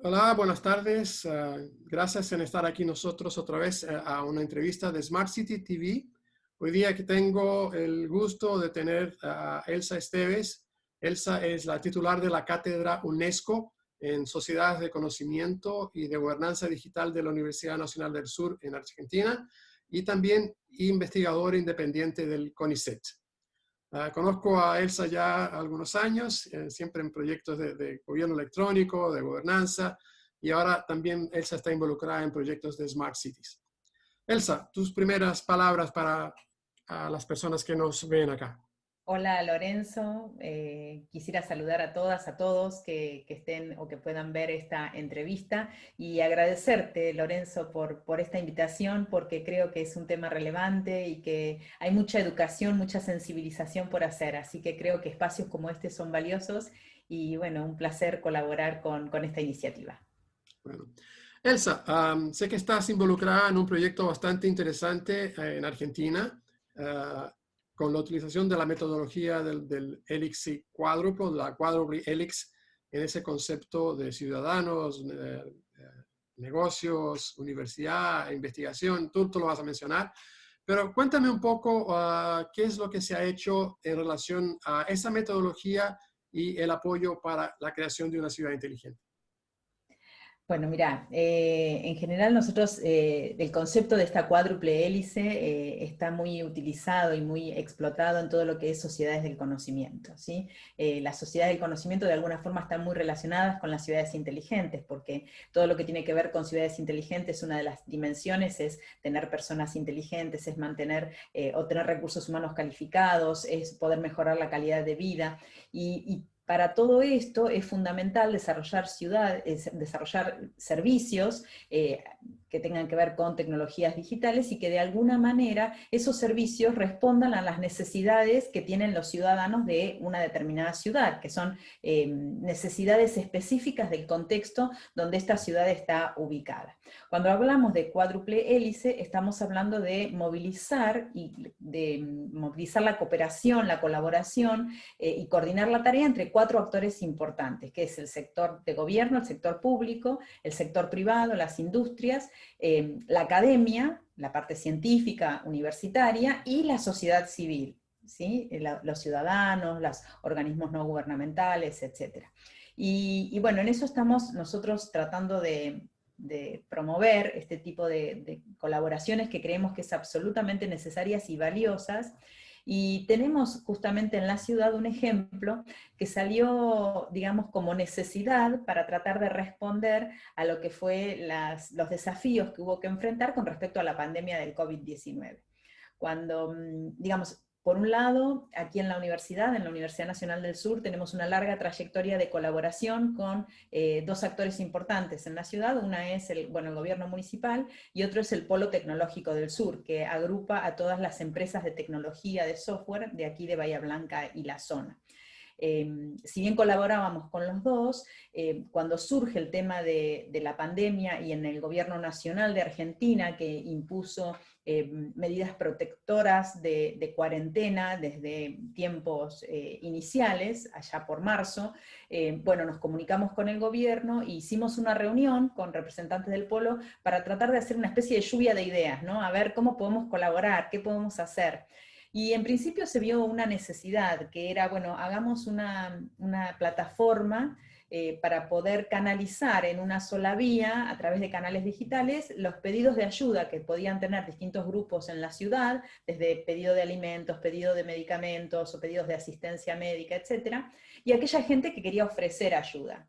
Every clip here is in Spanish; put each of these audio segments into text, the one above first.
Hola, buenas tardes. Gracias en estar aquí nosotros otra vez a una entrevista de Smart City TV. Hoy día que tengo el gusto de tener a Elsa Esteves. Elsa es la titular de la cátedra UNESCO en Sociedades de Conocimiento y de Gobernanza Digital de la Universidad Nacional del Sur en Argentina y también investigadora independiente del CONICET. Conozco a Elsa ya algunos años, siempre en proyectos de gobierno electrónico, de gobernanza, y ahora también Elsa está involucrada en proyectos de Smart Cities. Elsa, tus primeras palabras para las personas que nos ven acá. Hola Lorenzo, quisiera saludar a todas, a todos que estén o que puedan ver esta entrevista y agradecerte, Lorenzo, por esta invitación, porque creo que es un tema relevante y que hay mucha educación, mucha sensibilización por hacer, así que creo que espacios como este son valiosos y bueno, un placer colaborar con esta iniciativa. Bueno, Elsa, sé que estás involucrada en un proyecto bastante interesante en Argentina, uh, con la utilización de la metodología del Helix cuádruple, la cuádruple Helix, en ese concepto de ciudadanos, negocios, universidad, investigación, tú lo vas a mencionar. Pero cuéntame un poco qué es lo que se ha hecho en relación a esa metodología y el apoyo para la creación de una ciudad inteligente. Bueno, mira, en general nosotros, el concepto de esta cuádruple hélice está muy utilizado y muy explotado en todo lo que es sociedades del conocimiento, ¿sí? Las sociedades del conocimiento de alguna forma están muy relacionadas con las ciudades inteligentes, porque todo lo que tiene que ver con ciudades inteligentes, una de las dimensiones es tener personas inteligentes, es mantener o tener recursos humanos calificados, es poder mejorar la calidad de vida, y para todo esto es fundamental desarrollar desarrollar servicios que tengan que ver con tecnologías digitales y que de alguna manera esos servicios respondan a las necesidades que tienen los ciudadanos de una determinada ciudad, que son necesidades específicas del contexto donde esta ciudad está ubicada. Cuando hablamos de cuádruple hélice, estamos hablando de movilizar la cooperación, la colaboración y coordinar la tarea entre cuatro actores importantes, que es el sector de gobierno, el sector público, el sector privado, las industrias, la academia, la parte científica, universitaria, y la sociedad civil, ¿sí? Los ciudadanos, los organismos no gubernamentales, etc. Y bueno, en eso estamos nosotros tratando de promover este tipo de colaboraciones que creemos que es absolutamente necesarias y valiosas. Y tenemos justamente en la ciudad un ejemplo que salió, digamos, como necesidad para tratar de responder a lo que fue los desafíos que hubo que enfrentar con respecto a la pandemia del COVID-19. Cuando, digamos, por un lado, aquí en la Universidad Nacional del Sur, tenemos una larga trayectoria de colaboración con dos actores importantes en la ciudad. Una es el gobierno municipal y otro es el Polo Tecnológico del Sur, que agrupa a todas las empresas de tecnología de software de aquí de Bahía Blanca y la zona. Si bien colaborábamos con los dos, cuando surge el tema de la pandemia y en el gobierno nacional de Argentina, que impuso medidas protectoras de cuarentena desde tiempos iniciales, allá por marzo, nos comunicamos con el gobierno e hicimos una reunión con representantes del Polo para tratar de hacer una especie de lluvia de ideas, ¿no? A ver cómo podemos colaborar, qué podemos hacer. Y en principio se vio una necesidad, que era, bueno, hagamos una plataforma para poder canalizar en una sola vía, a través de canales digitales, los pedidos de ayuda que podían tener distintos grupos en la ciudad, desde pedido de alimentos, pedido de medicamentos o pedidos de asistencia médica, etcétera, y aquella gente que quería ofrecer ayuda.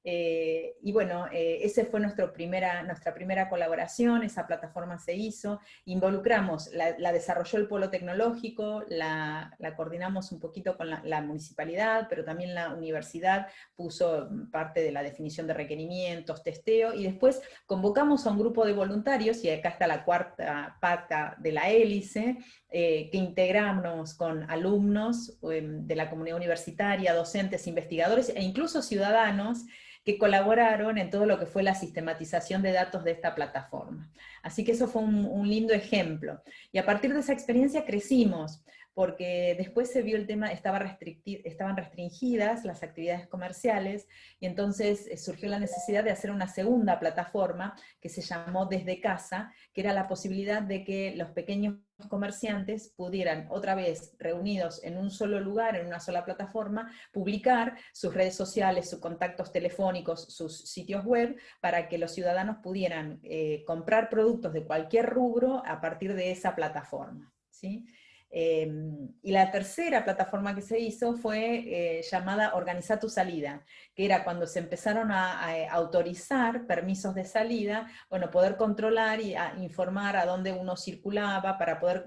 Y bueno, esa fue nuestra primera colaboración, esa plataforma se hizo, involucramos, la desarrolló el Polo Tecnológico, la coordinamos un poquito con la municipalidad, pero también la universidad puso parte de la definición de requerimientos, testeo, y después convocamos a un grupo de voluntarios, y acá está la cuarta pata de la hélice, que integramos con alumnos de la comunidad universitaria, docentes, investigadores e incluso ciudadanos, que colaboraron en todo lo que fue la sistematización de datos de esta plataforma. Así que eso fue un lindo ejemplo. Y a partir de esa experiencia crecimos. porque después se vio el tema, estaban restringidas las actividades comerciales, y entonces surgió la necesidad de hacer una segunda plataforma que se llamó Desde Casa, que era la posibilidad de que los pequeños comerciantes pudieran, otra vez reunidos en un solo lugar, en una sola plataforma, publicar sus redes sociales, sus contactos telefónicos, sus sitios web, para que los ciudadanos pudieran comprar productos de cualquier rubro a partir de esa plataforma, ¿sí? Y la tercera plataforma que se hizo fue llamada Organiza tu Salida, que era cuando se empezaron a autorizar permisos de salida, bueno, poder controlar y informar a dónde uno circulaba para poder,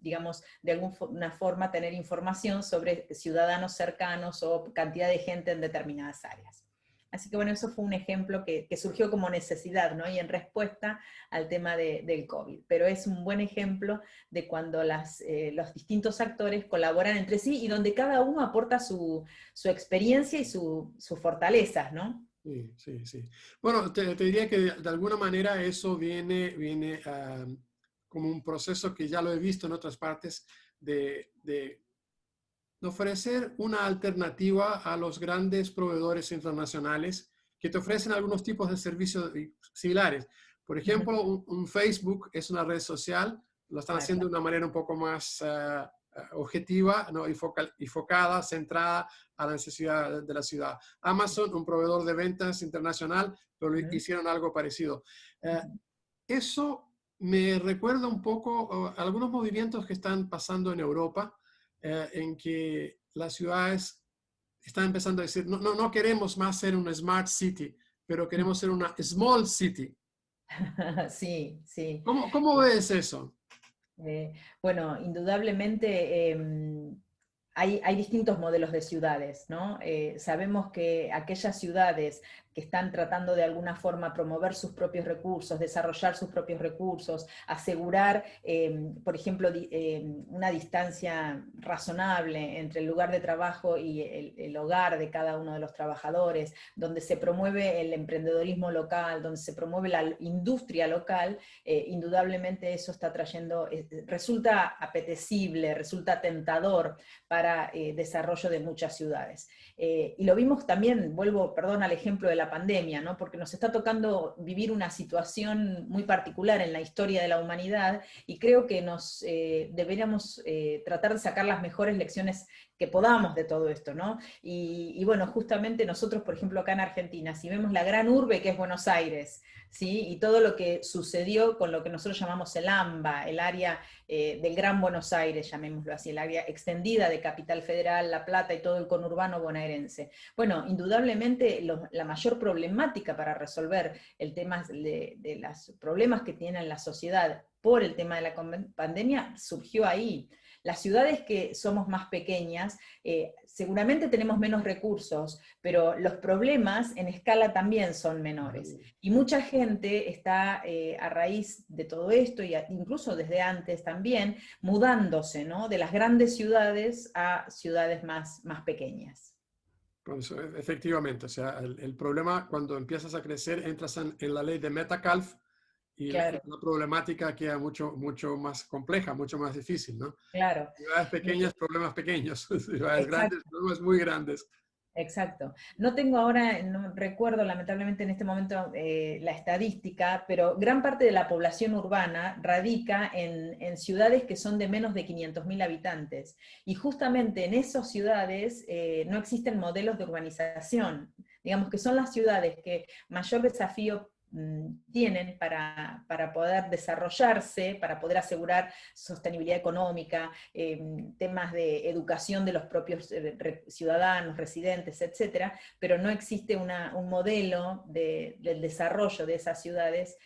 digamos, de alguna forma tener información sobre ciudadanos cercanos o cantidad de gente en determinadas áreas. Así que bueno, eso fue un ejemplo que surgió como necesidad, ¿no? Y en respuesta al tema del COVID. Pero es un buen ejemplo de cuando los distintos actores colaboran entre sí y donde cada uno aporta su experiencia y sus fortalezas, ¿no? Sí, sí, sí. Bueno, te diría que de alguna manera eso viene como un proceso que ya lo he visto en otras partes de ofrecer una alternativa a los grandes proveedores internacionales que te ofrecen algunos tipos de servicios similares. Por ejemplo, un Facebook es una red social, lo están haciendo de una manera un poco más objetiva, ¿no? y focada, centrada a la necesidad de la ciudad. Amazon, un proveedor de ventas internacional, pero hicieron algo parecido. Eso me recuerda un poco algunos movimientos que están pasando en Europa, en que las ciudades están empezando a decir, no queremos más ser una smart city, pero queremos ser una small city. Sí, sí. ¿Cómo ves eso? Bueno, indudablemente hay distintos modelos de ciudades, ¿no? Sabemos que aquellas ciudades que están tratando de alguna forma promover sus propios recursos, desarrollar sus propios recursos, asegurar, por ejemplo, una distancia razonable entre el lugar de trabajo y el hogar de cada uno de los trabajadores, donde se promueve el emprendedorismo local, donde se promueve la industria local, indudablemente eso está trayendo, resulta apetecible, resulta tentador para desarrollo de muchas ciudades. Y lo vimos también, perdón, al ejemplo de la pandemia, ¿no? Porque nos está tocando vivir una situación muy particular en la historia de la humanidad, y creo que deberíamos tratar de sacar las mejores lecciones que podamos de todo esto, ¿no? Y bueno, justamente nosotros, por ejemplo, acá en Argentina, si vemos la gran urbe que es Buenos Aires, ¿sí? Y todo lo que sucedió con lo que nosotros llamamos el AMBA, el área del Gran Buenos Aires, llamémoslo así, el área extendida de Capital Federal, La Plata y todo el conurbano bonaerense. Bueno, indudablemente la mayor problemática para resolver el tema de los problemas que tiene la sociedad por el tema de la pandemia surgió ahí. Las ciudades que somos más pequeñas, seguramente tenemos menos recursos, pero los problemas en escala también son menores. Y mucha gente está, a raíz de todo esto, y incluso desde antes también, mudándose, ¿no? De las grandes ciudades a ciudades más pequeñas. Pues, efectivamente, o sea, el problema cuando empiezas a crecer, entras en la ley de Metcalfe, y Claro, la problemática queda mucho más compleja, mucho más difícil, ¿no? claro. Ciudades pequeñas, problemas pequeños. Ciudades Exacto. grandes, problemas muy grandes. Exacto. No tengo ahora, no recuerdo lamentablemente en este momento la estadística, pero gran parte de la población urbana radica en ciudades que son de menos de 500.000 habitantes. Y justamente en esas ciudades no existen modelos de urbanización. Digamos que son las ciudades que mayor desafío tienen para poder desarrollarse, para poder asegurar sostenibilidad económica, temas de educación de los propios ciudadanos, residentes, etcétera, pero no existe un modelo del desarrollo de esas ciudades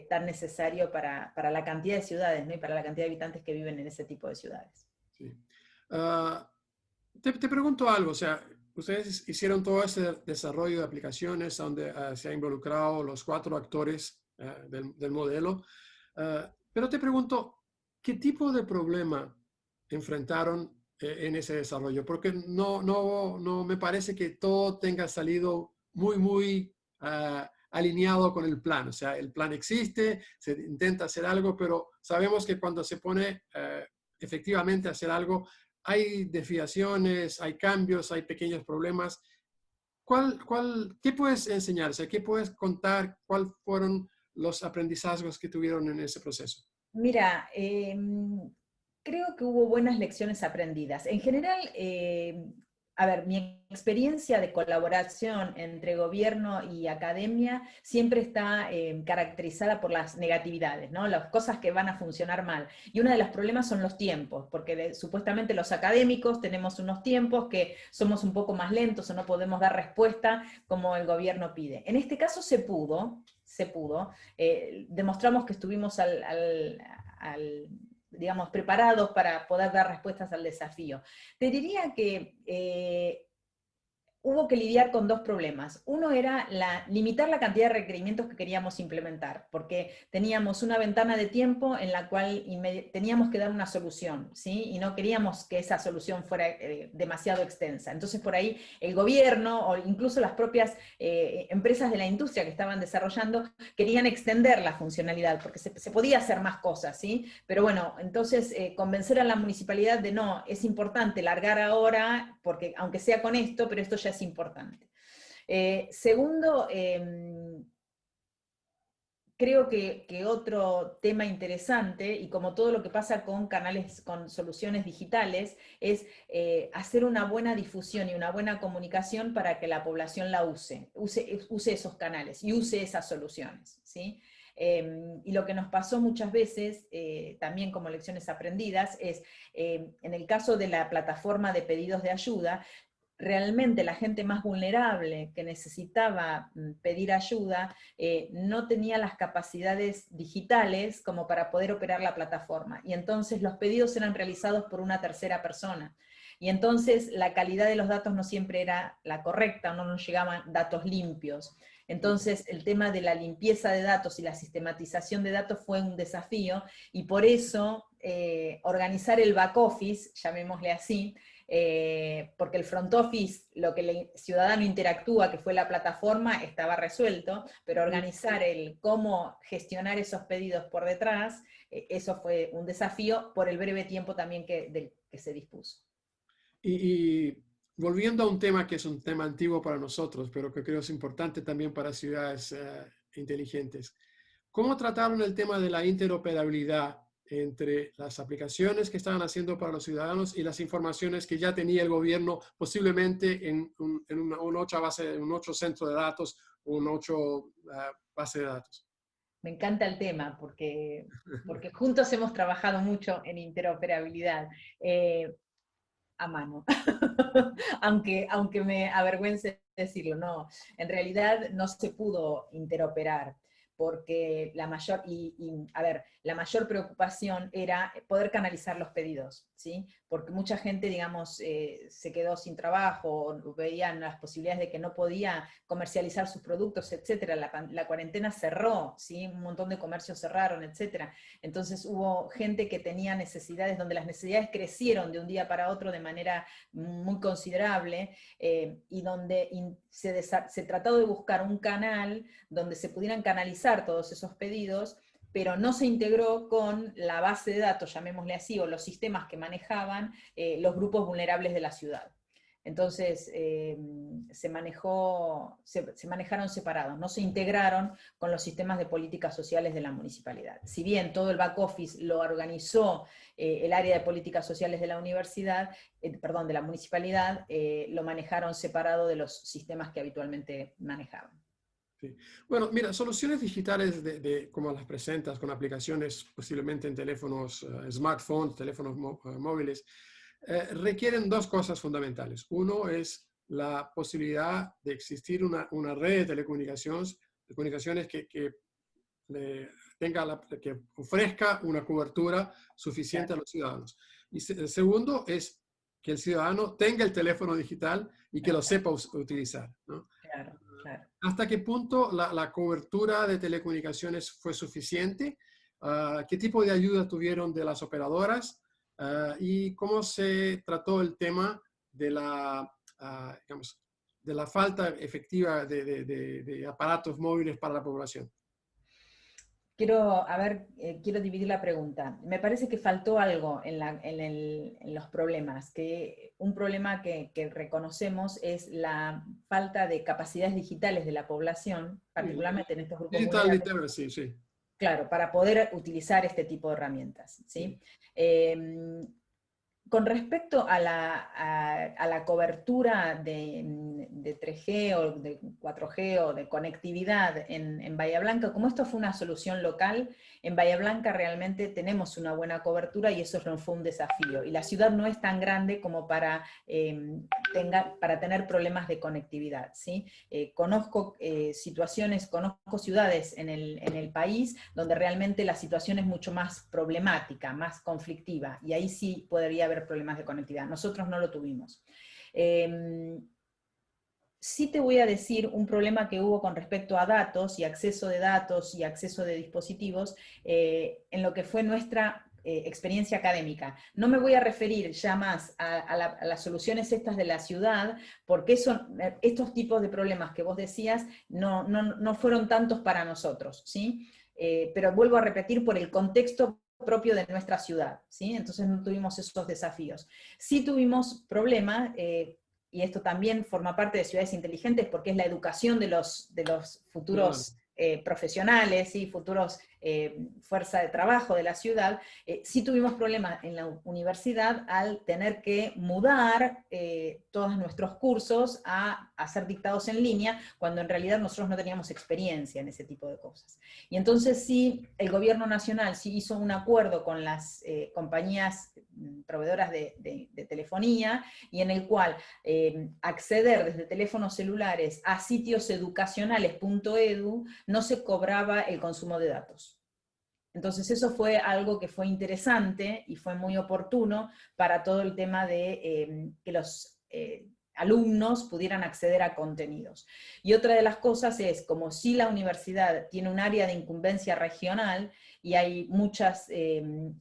tan necesario para la cantidad de ciudades, ¿no? Y para la cantidad de habitantes que viven en ese tipo de ciudades. Sí. Te pregunto algo, o sea, ustedes hicieron todo ese desarrollo de aplicaciones donde se han involucrado los 4 actores del modelo, pero te pregunto, ¿qué tipo de problema enfrentaron en ese desarrollo? Porque no me parece que todo tenga salido muy alineado con el plan. O sea, el plan existe, se intenta hacer algo, pero sabemos que cuando se pone efectivamente hacer algo, hay desviaciones, hay cambios, hay pequeños problemas. ¿Qué puedes enseñarse? ¿Qué puedes contar? ¿Cuáles fueron los aprendizajes que tuvieron en ese proceso? Mira, creo que hubo buenas lecciones aprendidas. En general, a ver, mi experiencia de colaboración entre gobierno y academia siempre está caracterizada por las negatividades, ¿no? Las cosas que van a funcionar mal. Y uno de los problemas son los tiempos, porque supuestamente los académicos tenemos unos tiempos que somos un poco más lentos o no podemos dar respuesta como el gobierno pide. En este caso se pudo, demostramos que estuvimos digamos, preparados para poder dar respuestas al desafío. Te diría que hubo que lidiar con dos problemas. Uno era limitar la cantidad de requerimientos que queríamos implementar, porque teníamos una ventana de tiempo en la cual teníamos que dar una solución, ¿sí? Y no queríamos que esa solución fuera demasiado extensa. Entonces, por ahí el gobierno o incluso las propias empresas de la industria que estaban desarrollando querían extender la funcionalidad, porque se podía hacer más cosas, ¿sí? Pero bueno, entonces convencer a la municipalidad de no, es importante largar ahora, porque aunque sea con esto, pero esto ya es importante. Segundo, creo que otro tema interesante, y como todo lo que pasa con canales, con soluciones digitales, es hacer una buena difusión y una buena comunicación para que la población la use esos canales y use esas soluciones, ¿sí? Y lo que nos pasó muchas veces, también como lecciones aprendidas, es en el caso de la plataforma de pedidos de ayuda, realmente la gente más vulnerable que necesitaba pedir ayuda no tenía las capacidades digitales como para poder operar la plataforma. Y entonces los pedidos eran realizados por una tercera persona. Y entonces la calidad de los datos no siempre era la correcta, no nos llegaban datos limpios. Entonces el tema de la limpieza de datos y la sistematización de datos fue un desafío, y por eso organizar el back office, llamémosle así, porque el front office, lo que el ciudadano interactúa, que fue la plataforma, estaba resuelto, pero organizar el cómo gestionar esos pedidos por detrás, eso fue un desafío por el breve tiempo también que se dispuso. Y volviendo a un tema que es un tema antiguo para nosotros, pero que creo es importante también para ciudades inteligentes. ¿Cómo trataron el tema de la interoperabilidad entre las aplicaciones que estaban haciendo para los ciudadanos y las informaciones que ya tenía el gobierno, posiblemente en un 8 centro de datos o un 8 base de datos? Me encanta el tema porque juntos hemos trabajado mucho en interoperabilidad. A mano, aunque me avergüence decirlo, no, en realidad no se pudo interoperar, porque a ver, la mayor preocupación era poder canalizar los pedidos, ¿sí? Porque mucha gente, digamos, se quedó sin trabajo, o veían las posibilidades de que no podía comercializar sus productos, etcétera. La cuarentena cerró, ¿sí? Un montón de comercios cerraron, etcétera. Entonces hubo gente que tenía necesidades, donde las necesidades crecieron de un día para otro de manera muy considerable, y donde se trató de buscar un canal donde se pudieran canalizar todos esos pedidos, pero no se integró con la base de datos, llamémosle así, o los sistemas que manejaban los grupos vulnerables de la ciudad. Entonces se manejaron separados, no se integraron con los sistemas de políticas sociales de la municipalidad. Si bien todo el back office lo organizó el área de políticas sociales de la universidad, perdón, de la municipalidad, lo manejaron separado de los sistemas que habitualmente manejaban. Sí. Bueno, mira, soluciones digitales como las presentas con aplicaciones posiblemente en teléfonos, smartphones, teléfonos móviles, requieren dos cosas fundamentales. Uno es la posibilidad de existir una red de telecomunicaciones que ofrezca una cobertura suficiente Claro, a los ciudadanos. Y el segundo es que el ciudadano tenga el teléfono digital y que lo sepa utilizar, ¿no? claro, claro. ¿Hasta qué punto la cobertura de telecomunicaciones fue suficiente? ¿Qué tipo de ayuda tuvieron de las operadoras? ¿Y cómo se trató el tema de digamos, de la falta efectiva de aparatos móviles para la población? quiero dividir la pregunta. Me parece que faltó algo en los problemas, que un problema que reconocemos es la falta de capacidades digitales de la población, particularmente en estos grupos Digital vulnerables, literacy, sí. claro, para poder utilizar este tipo de herramientas, ¿sí? Con respecto a la cobertura de 3G o de 4G o de conectividad en Bahía Blanca, como esto fue una solución local, en Bahía Blanca realmente tenemos una buena cobertura y eso no fue un desafío. Y la ciudad no es tan grande como para tener problemas de conectividad, ¿sí? Conozco ciudades en el país donde realmente la situación es mucho más problemática, más conflictiva, y ahí sí podría haber problemas de conectividad. Nosotros no lo tuvimos. Sí te voy a decir un problema que hubo con respecto a datos y acceso de dispositivos en lo que fue nuestra experiencia académica. No me voy a referir ya más a las soluciones estas de la ciudad, porque estos tipos de problemas que vos decías no fueron tantos para nosotros, ¿sí? Pero vuelvo a repetir por el contexto propio de nuestra ciudad, ¿sí? Entonces no tuvimos esos desafíos. Sí tuvimos problemas, y esto también forma parte de ciudades inteligentes porque es la educación de los futuros profesionales y futuros fuerza de trabajo de la ciudad. Sí tuvimos problemas en la universidad al tener que mudar todos nuestros cursos a ser dictados en línea, cuando en realidad nosotros no teníamos experiencia en ese tipo de cosas. Y entonces sí, el gobierno nacional sí hizo un acuerdo con las compañías proveedoras de telefonía, y en el cual acceder desde teléfonos celulares a sitios educacionales.edu no se cobraba el consumo de datos. Entonces eso fue algo que fue interesante y fue muy oportuno para todo el tema de que los alumnos pudieran acceder a contenidos. Y otra de las cosas es, como si la universidad tiene un área de incumbencia regional y hay muchas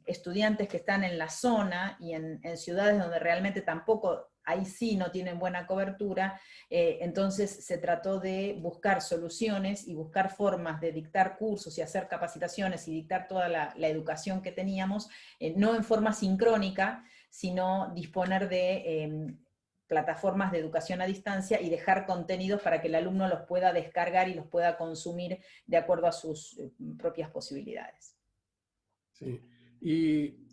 estudiantes que están en la zona y en ciudades donde realmente tampoco, ahí sí no tienen buena cobertura, entonces se trató de buscar soluciones y buscar formas de dictar cursos y hacer capacitaciones y dictar toda la educación que teníamos, no en forma sincrónica, sino disponer de plataformas de educación a distancia y dejar contenidos para que el alumno los pueda descargar y los pueda consumir de acuerdo a sus propias posibilidades. Sí, y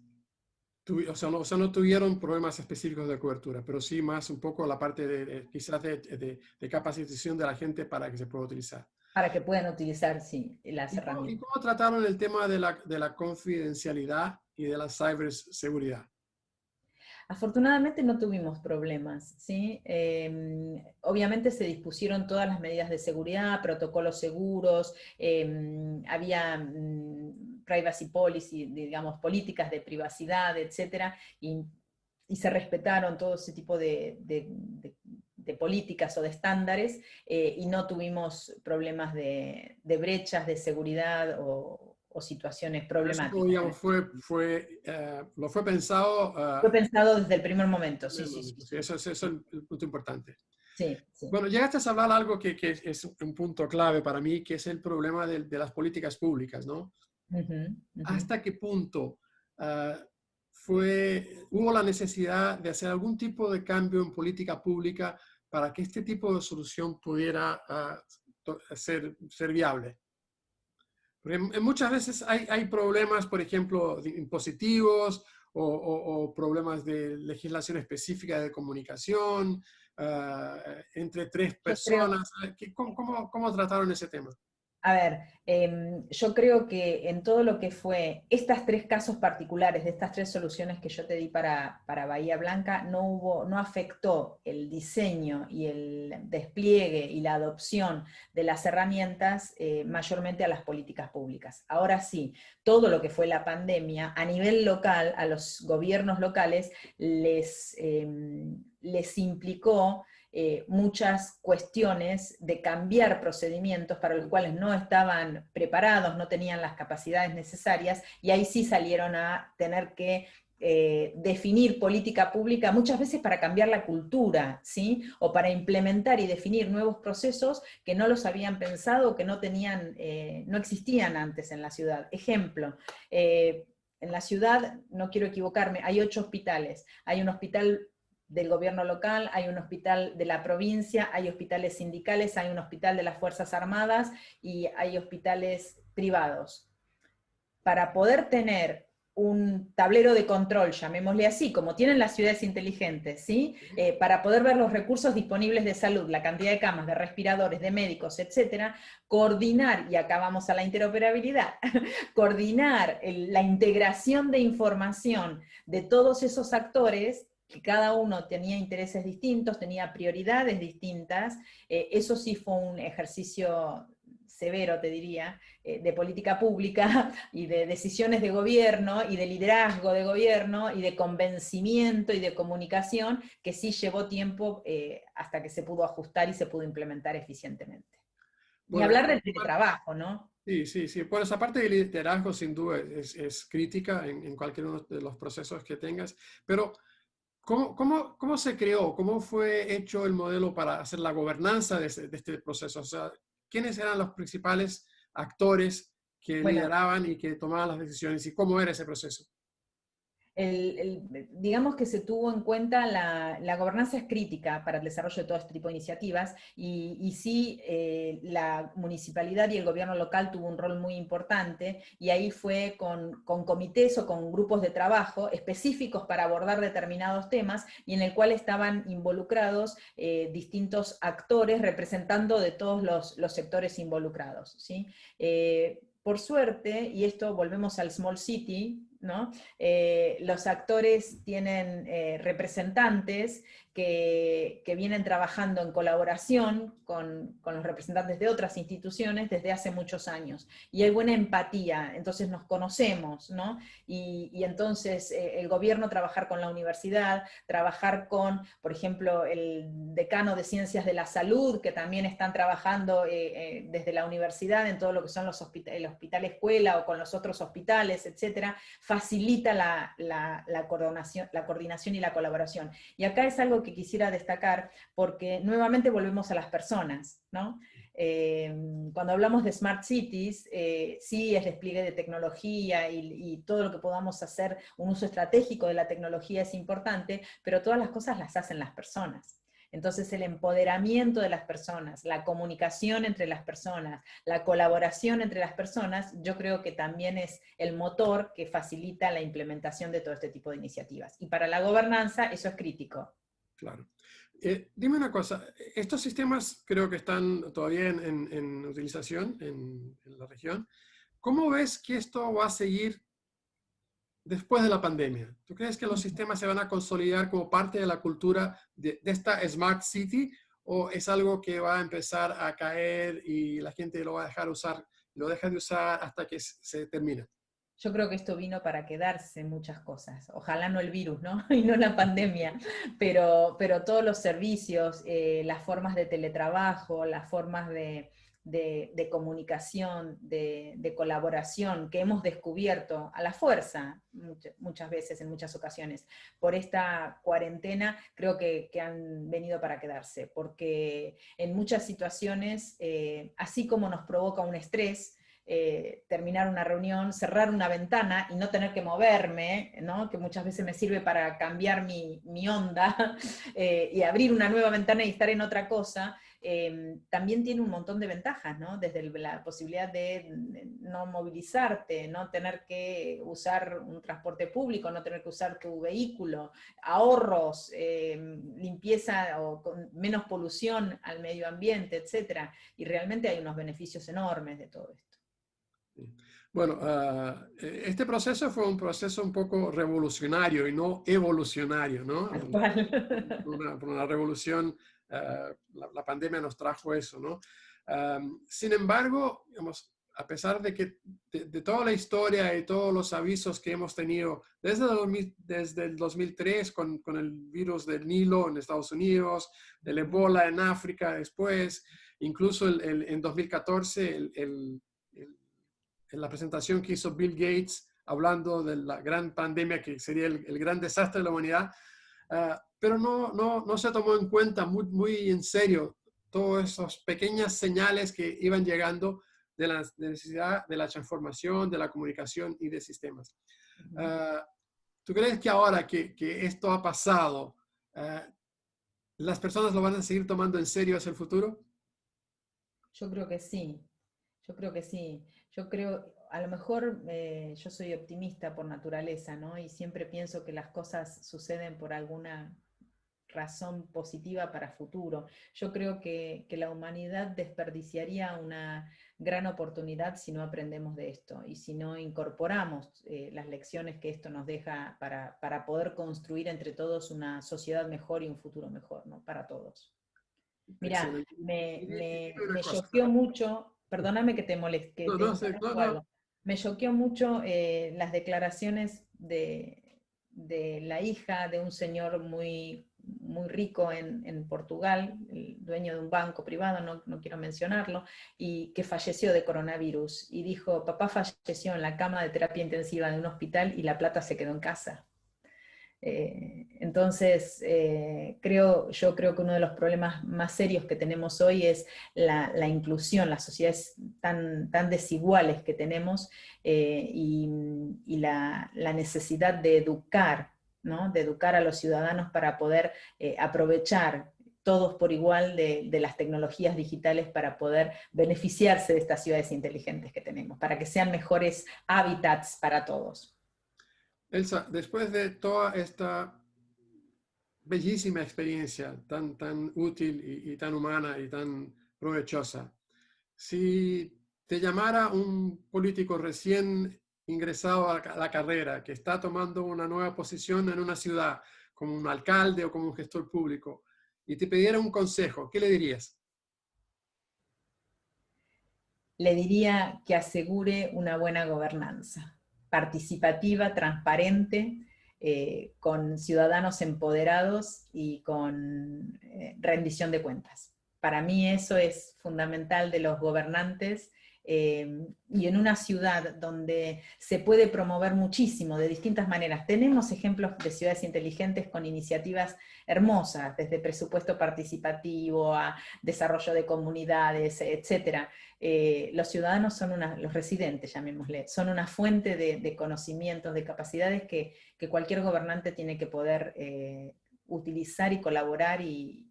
o sea, no tuvieron problemas específicos de cobertura, pero sí más un poco la parte quizás de capacitación de la gente para que se pueda utilizar. Para que puedan utilizar, sí, las herramientas. ¿Y cómo trataron el tema de la confidencialidad y de la ciberseguridad? Afortunadamente no tuvimos problemas, ¿sí? Obviamente se dispusieron todas las medidas de seguridad, protocolos seguros, había privacy policy, digamos, políticas de privacidad, etcétera, y se respetaron todo ese tipo de políticas o de estándares, y no tuvimos problemas de brechas de seguridad o situaciones problemáticas. Eso, digamos, lo fue pensado. Fue pensado desde el primer momento, sí, sí, sí. Sí, eso es el punto importante. Sí, sí. Bueno, llegaste a hablar algo que es un punto clave para mí, que es el problema de las políticas públicas, ¿no? ¿Hasta qué punto hubo la necesidad de hacer algún tipo de cambio en política pública para que este tipo de solución pudiera ser viable? Porque muchas veces hay problemas, por ejemplo, impositivos o problemas de legislación específica de comunicación entre tres personas. ¿Cómo trataron ese tema? A ver, yo creo que en todo lo que fue estos tres casos particulares, de estas tres soluciones que yo te di para Bahía Blanca, no afectó el diseño y el despliegue y la adopción de las herramientas mayormente a las políticas públicas. Ahora sí, todo lo que fue la pandemia, a nivel local, a los gobiernos locales, les implicó muchas cuestiones de cambiar procedimientos para los cuales no estaban preparados, no tenían las capacidades necesarias, y ahí sí salieron a tener que definir política pública muchas veces para cambiar la cultura, ¿sí? O para implementar y definir nuevos procesos que no los habían pensado o que no tenían, no existían antes en la ciudad. Ejemplo, en la ciudad, no quiero equivocarme, hay 8 hospitales. Hay un hospital del gobierno local, hay un hospital de la provincia, hay hospitales sindicales, hay un hospital de las Fuerzas Armadas y hay hospitales privados. Para poder tener un tablero de control, llamémosle así, como tienen las ciudades inteligentes, ¿sí? Para poder ver los recursos disponibles de salud, la cantidad de camas, de respiradores, de médicos, etcétera, coordinar, y acá vamos a la interoperabilidad, coordinar la integración de información de todos esos actores, que cada uno tenía intereses distintos, tenía prioridades distintas, eso sí fue un ejercicio severo, te diría, de política pública y de decisiones de gobierno y de liderazgo de gobierno y de convencimiento y de comunicación que sí llevó tiempo hasta que se pudo ajustar y se pudo implementar eficientemente. Ni Bueno, hablar del teletrabajo, ¿no? sí, sí, sí. Por esa parte de liderazgo, sin duda, es crítica en cualquier uno de los procesos que tengas. Pero, ¿cómo se creó? ¿Cómo fue hecho el modelo para hacer la gobernanza de este proceso? O sea, ¿quiénes eran los principales actores que Bueno, lideraban y que tomaban las decisiones? ¿Y cómo era ese proceso? Digamos que se tuvo en cuenta la gobernanza es crítica para el desarrollo de todo este tipo de iniciativas y sí la municipalidad y el gobierno local tuvo un rol muy importante y ahí fue con comités o con grupos de trabajo específicos para abordar determinados temas y en el cual estaban involucrados distintos actores representando de todos los sectores involucrados, ¿sí? Por suerte, y esto volvemos al Small City, ¿no? Los actores tienen representantes que vienen trabajando en colaboración con los representantes de otras instituciones desde hace muchos años. Y hay buena empatía, entonces nos conocemos, ¿no? Y entonces el gobierno trabajar con la universidad, trabajar con, por ejemplo, el decano de Ciencias de la Salud, que también están trabajando desde la universidad en todo lo que son el hospital escuela o con los otros hospitales, etcétera, facilita la coordinación y la colaboración. Y acá es algo que quisiera destacar, porque nuevamente volvemos a las personas, ¿no? Cuando hablamos de Smart Cities, sí es despliegue de tecnología y todo lo que podamos hacer, un uso estratégico de la tecnología es importante, pero todas las cosas las hacen las personas. Entonces el empoderamiento de las personas, la comunicación entre las personas, la colaboración entre las personas, yo creo que también es el motor que facilita la implementación de todo este tipo de iniciativas. Y para la gobernanza eso es crítico. Claro. Dime una cosa, estos sistemas creo que están todavía en utilización en la región. ¿Cómo ves que esto va a seguir después de la pandemia? ¿Tú crees que los sistemas se van a consolidar como parte de la cultura de esta Smart City o es algo que va a empezar a caer y la gente lo va a dejar usar, lo deja de usar hasta que se termina? Yo creo que esto vino para quedarse muchas cosas. Ojalá no el virus, ¿no? Y no la pandemia, pero todos los servicios, las formas de teletrabajo, las formas de comunicación, de colaboración que hemos descubierto a la fuerza muchas veces, en muchas ocasiones, por esta cuarentena, creo que han venido para quedarse, porque en muchas situaciones, así como nos provoca un estrés, terminar una reunión, cerrar una ventana y no tener que moverme, ¿no? Que muchas veces me sirve para cambiar mi onda y abrir una nueva ventana y estar en otra cosa, también tiene un montón de ventajas, ¿no? Desde la posibilidad de no movilizarte, no tener que usar un transporte público, no tener que usar tu vehículo, ahorros, limpieza o con menos polución al medio ambiente, etc. Y realmente hay unos beneficios enormes de todo esto. Bueno, este proceso fue un proceso un poco revolucionario y no evolucionario, ¿no? Tal cual. Por una revolución, la pandemia nos trajo eso, ¿no? Sin embargo, digamos, a pesar de que de toda la historia y todos los avisos que hemos tenido desde el 2003 con el virus del Nilo en Estados Unidos, del Ebola en África después, incluso en 2014 en la presentación que hizo Bill Gates hablando de la gran pandemia que sería el gran desastre de la humanidad, pero no se tomó en cuenta muy en serio todas esas pequeñas señales que iban llegando de la necesidad de la transformación, de la comunicación y de sistemas. ¿Tú crees que ahora que esto ha pasado, las personas lo van a seguir tomando en serio hacia el futuro? Yo creo que sí, yo creo que sí. Yo creo, a lo mejor yo soy optimista por naturaleza, ¿no? Y siempre pienso que las cosas suceden por alguna razón positiva para futuro. Yo creo que la humanidad desperdiciaría una gran oportunidad si no aprendemos de esto y si no incorporamos las lecciones que esto nos deja para poder construir entre todos una sociedad mejor y un futuro mejor, ¿no? Para todos. Mira, Excelente. me Una cosa. choqueó mucho, perdóname que te moleste, que No, te no, sé, no, interrumpo no. algo. Me choqueó mucho las declaraciones de la hija de un señor muy rico en Portugal, el dueño de un banco privado, no quiero mencionarlo, y que falleció de coronavirus. Y dijo, papá falleció en la cama de terapia intensiva de un hospital y la plata se quedó en casa. Entonces, yo creo que uno de los problemas más serios que tenemos hoy es la inclusión, las sociedades tan desiguales que tenemos y la necesidad de educar, ¿no? De educar a los ciudadanos para poder aprovechar todos por igual de las tecnologías digitales para poder beneficiarse de estas ciudades inteligentes que tenemos, para que sean mejores hábitats para todos. Elsa, después de toda esta bellísima experiencia, tan útil y tan humana y tan provechosa, si te llamara un político recién ingresado a la carrera, que está tomando una nueva posición en una ciudad, como un alcalde o como un gestor público, y te pidiera un consejo, ¿qué le dirías? Le diría que asegure una buena gobernanza, participativa, transparente, con ciudadanos empoderados y con rendición de cuentas. Para mí eso es fundamental de los gobernantes y en una ciudad donde se puede promover muchísimo de distintas maneras. Tenemos ejemplos de ciudades inteligentes con iniciativas hermosas, desde presupuesto participativo a desarrollo de comunidades, etcétera. Los ciudadanos son los residentes, llamémosle, son una fuente de conocimientos, de capacidades que cualquier gobernante tiene que poder utilizar y colaborar y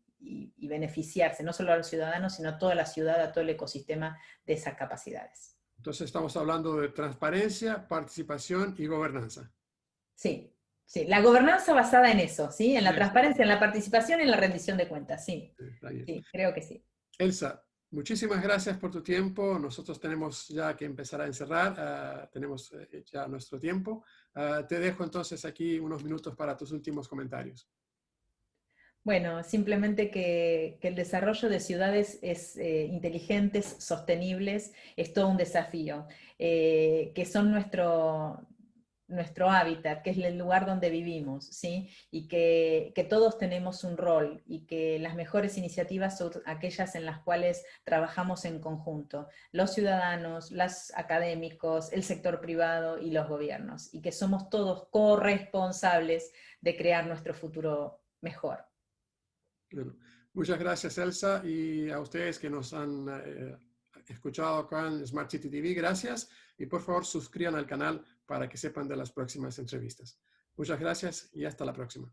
beneficiarse, no solo a los ciudadanos, sino a toda la ciudad, a todo el ecosistema de esas capacidades. Entonces estamos hablando de transparencia, participación y gobernanza. Sí, sí, la gobernanza basada en eso, ¿sí? En la Eso. transparencia, en la participación y en la rendición de cuentas, sí. Está bien. Sí, creo que sí. Elsa, muchísimas gracias por tu tiempo. Nosotros tenemos ya que empezar a encerrar, tenemos ya nuestro tiempo. Te dejo entonces aquí unos minutos para tus últimos comentarios. Bueno, simplemente que el desarrollo de ciudades inteligentes, sostenibles, es todo un desafío, que son nuestro hábitat, que es el lugar donde vivimos, ¿sí? Y que todos tenemos un rol y que las mejores iniciativas son aquellas en las cuales trabajamos en conjunto, los ciudadanos, los académicos, el sector privado y los gobiernos, y que somos todos corresponsables de crear nuestro futuro mejor. Bueno, muchas gracias, Elsa, y a ustedes que nos han escuchado acá en Smart City TV, gracias, y por favor suscriban al canal para que sepan de las próximas entrevistas. Muchas gracias y hasta la próxima.